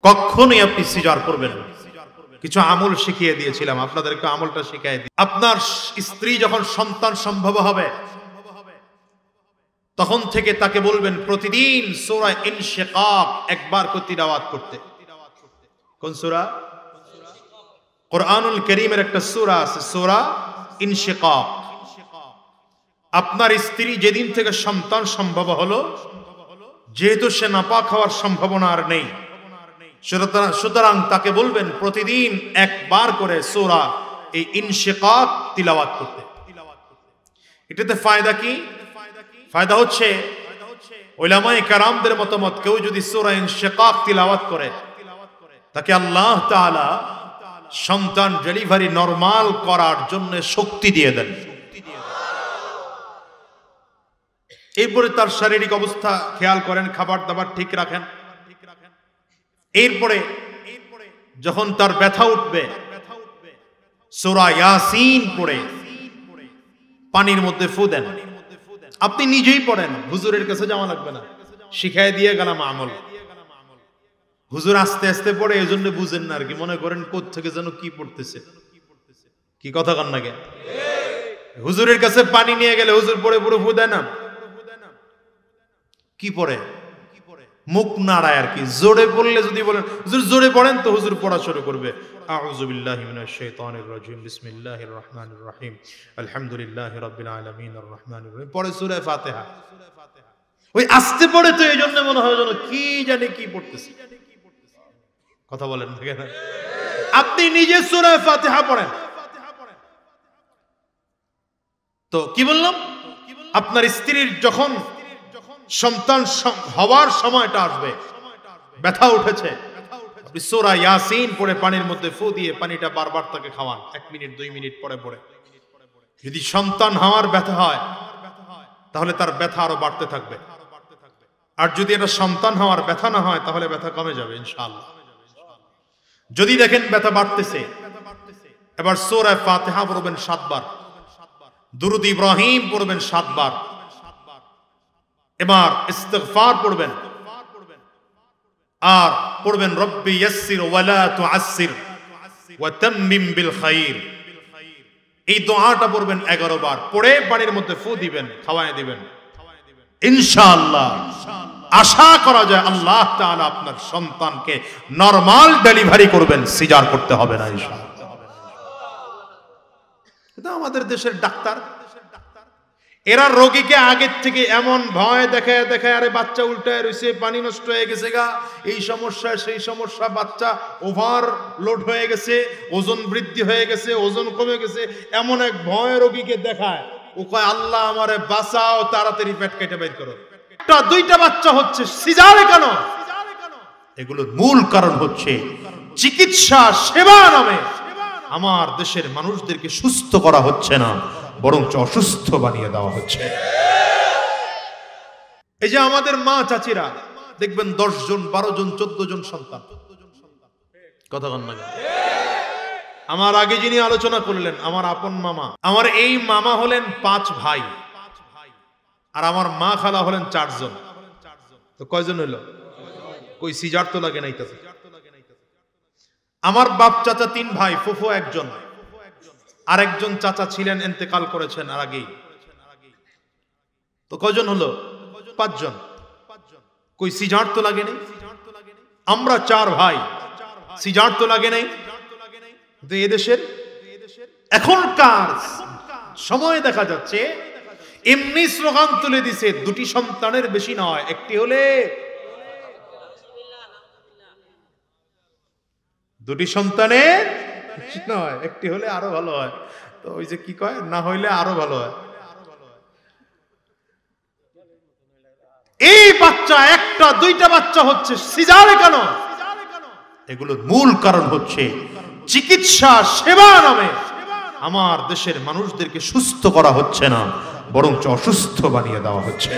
কখনোই আপনি সিজার করবেন না। কিছু আমল শিখিয়ে দিয়েছিলাম, আপনাদেরকে আমলটা শিখিয়ে দিই। আপনার স্ত্রী যখন সন্তান সম্ভব হবে তখন থেকে তাকে বলবেন প্রতিদিন সূরা ইনশিকাক একবার করে তিলাওয়াত করতে। কোন সূরা? কোরআনুল কারীমের একটা সূরা আছে, সূরা ইনশিকাক। আপনার স্ত্রী যেদিন থেকে সন্তান সম্ভব হলো, যেহেতু সে নাপাক হওয়ার সম্ভাবনা আর নেই, সুতরাং তাকে বলবেন প্রতিদিন একবার করে সূরা এই ইনশিকাক তিলাওয়াত করতে। এটাতে ফায়দা কি? ফায়দা হচ্ছে উলামায়ে কেরামদের মতামত, কেউ যদি সূরা ইনশিকাক তিলাওয়াত করে তাকে আল্লাহ তাআলা সন্তান ডেলিভারি নরমাল করার জন্য শক্তি দিয়ে দেন। এরপরে তার শারীরিক অবস্থা খেয়াল করেন, খাবার দাবার ঠিক রাখেন। এরপরে যখন তার ব্যথা উঠবে সূরা ইয়াসিন পড়ে পানির মধ্যে ফু দেন। আপনি নিজেই পড়েন, হুজুরের কাছে যাওয়া লাগবে না, শিখাই দিয়ে গেলাম আমল। হুজুর আস্তে আস্তে পড়ে, এজন্য বুঝেন না আর কি, মনে করেন কোথা থেকে যেন কি পড়তেছে। কি কথা কন না? হুজুরের কাছে পানি নিয়ে গেলে হুজুর পড়ে পুরো ফু দেয় না, কি পড়ে? মুখ নাড়ায় আর কি। জোরে পড়লে যদি বলেন হুজুর জোরে পড়েন, তো হুজুর পড়া শুরু করবে আউযু বিল্লাহি মিনাশ শাইতানির রাজিম বিসমিল্লাহির রহমানির রহিম আলহামদুলিল্লাহি রাব্বিল আলামিন আর রহমানির রহিম, পড়ে সূরা ফাতিহা। ওই আস্তে পড়ে তো এই জন্য মনে হয় যেন কি জানি কি পড়তেছে। কথা বলেন না কেন? আপনি নিজে সূরা ফাতিহা পড়েন। তো কি বললাম, আপনার স্ত্রীর যখন সন্তান হওয়ার সময়টা আসবে, ব্যথা উঠেছে, আপনি সূরা ইয়াসিন পড়ে পানির মধ্যে ফু দিয়ে পানিটা বারবার তাকে খাওয়ান, 1 মিনিট 2 মিনিট পরে পরে। যদি সন্তান হওয়ার ব্যথা হয় তাহলে তার ব্যথা আরো বাড়তে থাকবে, আর যদি এটা সন্তান হওয়ার ব্যথা না হয় তাহলে ব্যথা কমে যাবে ইনশাআল্লাহ। যদি দেখেন ব্যথা বাড়তেছে, এবার সূরা ফাতিহা পড়বেন 7 বার, দুরূদ ইব্রাহিম পড়বেন 7 বার, এবার ইস্তিগফার পড়বেন, আর পড়বেন রব্বি ইয়াসসির ওয়ালা তুআসসির ওয়া তাম্মিম বিল খাইর। এই দোয়াটা পড়বেন 11 বার, পড়ে পানির মধ্যে ফু দিবেন, খাওয়ায় দিবেন। ইনশাআল্লাহ আশা করা যায় আল্লাহ তাআলা আপনার সন্তানকে নরমাল ডেলিভারি করবেন, সিজার করতে হবে না ইনশাআল্লাহ। এটা আমাদের দেশের ডাক্তার, এরা রোগীকে আগের থেকে এমন ভয় দেখায় দেখায়, আরে বাচ্চা উল্টায় রয়েছে, পানি নষ্ট হয়ে গেছে গা, এই সমস্যা সেই সমস্যা, বাচ্চা ওভারলোড হয়ে গেছে, ওজন বৃদ্ধি হয়ে গেছে, ওজন কমে গেছে, এমন এক ভয় রোগীকে দেখায়। ও কয় আল্লাহ আমারে বাঁচাও, তাড়াতাড়ি পেট কেটে বের করো। একটা 2টা বাচ্চা হচ্ছে, সিজারে কেন? এগুলোর মূল কারণ হচ্ছে চিকিৎসা সেবা নামে আমার দেশের মানুষদেরকে সুস্থ করা হচ্ছে না, বরঞ্চ অসুস্থ বানিয়ে দেওয়া হচ্ছে। এই যে আমাদের মা চাচিরা দেখবেন 10 জন 12 জন 14 জন সন্তান। কথা বলেন না? আমার আগে যিনি আলোচনা করলেন আমার আপন মামা, আমার এই মামা হলেন 5 ভাই, আর আমার মা খালা হলেন 4 জন। তো কয়জন হইল? কই সিজার তো লাগে নাই তাতে। আমার বাপ চাচা 3 ভাই, ফুফু 1 জন, আরেকজন চাচা ছিলেন ইন্তেকাল করেছেন আর আগেই। তো কয়জন হলো? 5 জন। কই সিজার তো লাগে নাই। আমরা 4 ভাই, সিজার তো লাগে নাই। কিন্তু এদেশের এখনকার সময় দেখা যাচ্ছে এমনি স্লোগান তুলে দিছে 2টি সন্তানের বেশি নয়, একটি হলে 2টি সন্তানের নয়, একটি হলে আরো ভালো হয়। তো ওই যে কি কয়, না হইলে আরো ভালো হয়। এই বাচ্চা 1টা 2টা বাচ্চা হচ্ছে, সিজারে কেন? এগুলোর মূল কারণ হচ্ছে চিকিৎসা সেবা নামে আমার দেশের মানুষদেরকে সুস্থ করা হচ্ছে না, বরঞ্চ অসুস্থ বানিয়ে দেওয়া হচ্ছে।